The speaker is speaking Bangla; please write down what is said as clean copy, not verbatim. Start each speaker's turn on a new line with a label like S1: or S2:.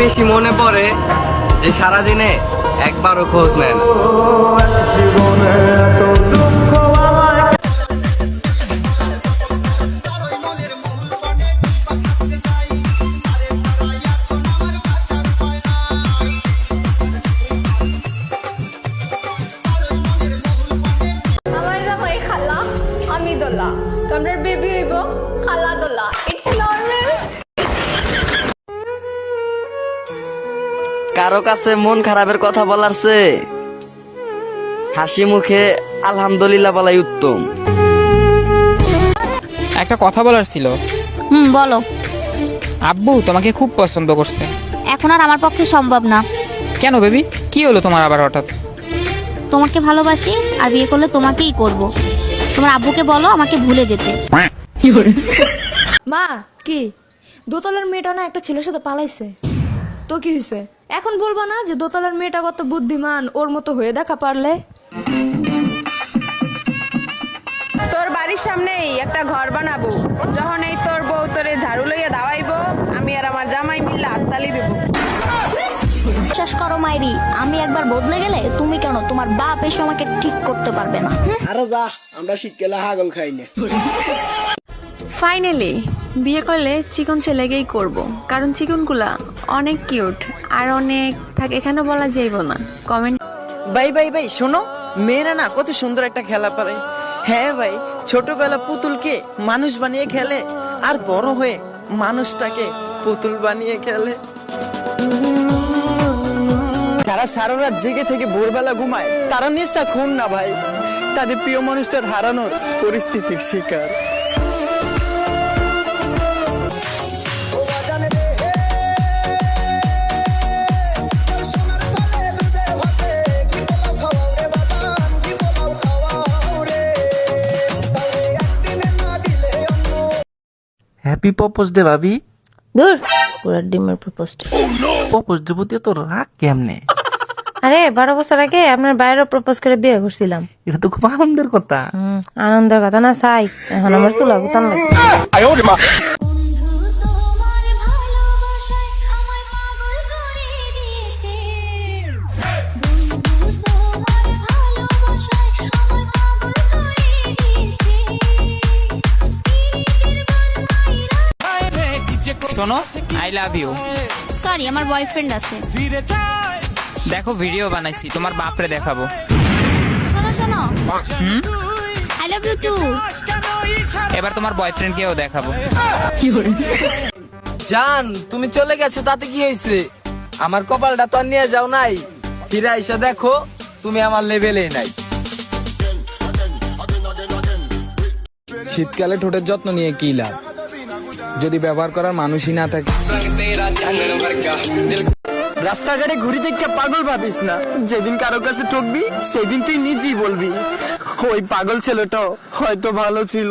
S1: বেশি মনে পড়ে যে সারাদিনে একবারও খোঁজ নেন।
S2: জীবনে এত দুঃখ আমায়
S3: আমার যাবো এই খালা আমি দোলা তোমরা বেবি হইব খালা দোলা ইটস নরমাল।
S1: কারো কাছে মন খারাপের কথা বলার চেয়ে হাসি মুখে আলহামদুলিল্লাহ বলাই উত্তম।
S4: একটা কথা বলার ছিল।
S5: বলো।
S4: আব্বু তোমাকে খুব পছন্দ করছে।
S5: এখন আর আমার পক্ষে সম্ভব না।
S4: কেন বেবি, কি হলো তোমার আবার হঠাৎ?
S5: তোমাকে ভালোবাসি আর বিয়ে করলে তোমাকেই করব। তোমার আব্বুকে বলো আমাকে ভুলে যেতে।
S3: মা কি দোতলার মেয়েটা না একটা ছেলের সাথে পালাইছে, তো কি হয়েছে? এখন বলবো না যে দোতলার মেয়েটা কত বুদ্ধিমান, ওর মতো হয়ে দেখা পারলে।
S6: তোর বাড়ির সামনেই একটা ঘর বানাবো, যখন এই তোর বউ তোরে ঝাড়ু লইয়া দাওয়াইবো, আমি আর আমার জামাই মিল্লা হাততালি দেবো।
S5: বিশ্বাস করো মাইরি, আমি একবার বদলে গেলে তুমি কেন তোমার বাপ এসে আমাকে ঠিক করতে পারবে না।
S7: আরে যা, আমরা শীতকালে হাগল খাই না।
S8: ফাইনালি বিয়ে করলে চিকন ছেলেকেই করব, কারণ চিকনগুলা অনেক কিউট আর অনেক থাকে, এখানে বলা যাইব না। কমেন্ট
S7: ভাই ভাই ভাই শোনো, মেয়েরা না কত সুন্দর একটা খেলা পারে। হ্যাঁ ভাই, ছোটবেলা পুতুলকে মানুষ বানিয়ে খেলে, আর বড় হয়ে মানুষটাকে পুতুল বানিয়ে খেলে। যারা সারা রাত জেগে থেকে ভোরবেলা ঘুমায় তারা নেশা খুন না ভাই, তাদের প্রিয় মানুষটার হারানোর পরিস্থিতির শিকার।
S9: হ্যাপি প্রপোজ ডে ভাবি।
S10: দূর পুরা ডিমের প্রপোজড।
S9: প্রপোজ ডে প্রতি তো রাগ কেমনে?
S10: আরে 12 বছর আগে আপনার বাইরে প্রপোজ করে বিয়ে করছিলাম।
S9: এটা তো খুব আনন্দের কথা।
S10: আনন্দের কথা না চাই, এখন আমার চুলা গুতান লাগে।
S4: শোনো, আই লাভ ইউ।
S5: সরি, আমার বয়ফ্রেন্ড আছে।
S4: দেখো ভিডিও বানাইছি, তোমার বাপরে দেখাবো।
S5: শোনো শোনো, আই লাভ ইউ টু।
S4: এবার তোমার বয়ফ্রেন্ডকেও দেখাবো।
S1: জান তুমি চলে গেছো তাতে কি হয়েছে? আমার কপালটা তো আর নিয়ে যাও নাই, ফিরে এসে দেখো তুমি আমার লেভেলেই নাই।
S11: শীতকালে ঠোঁটের যত্ন নিয়ে কি লাভ যদি ব্যবহার করার মানুষই না থাকে?
S7: রাস্তাঘাটে ঘুরি দেখতে পাগল ভাবিস না, যেদিন কারো কাছে ঠকবি সেদিন তুই নিজেই বলবি ওই পাগল ছেলেটা হয়তো ভালো ছিল।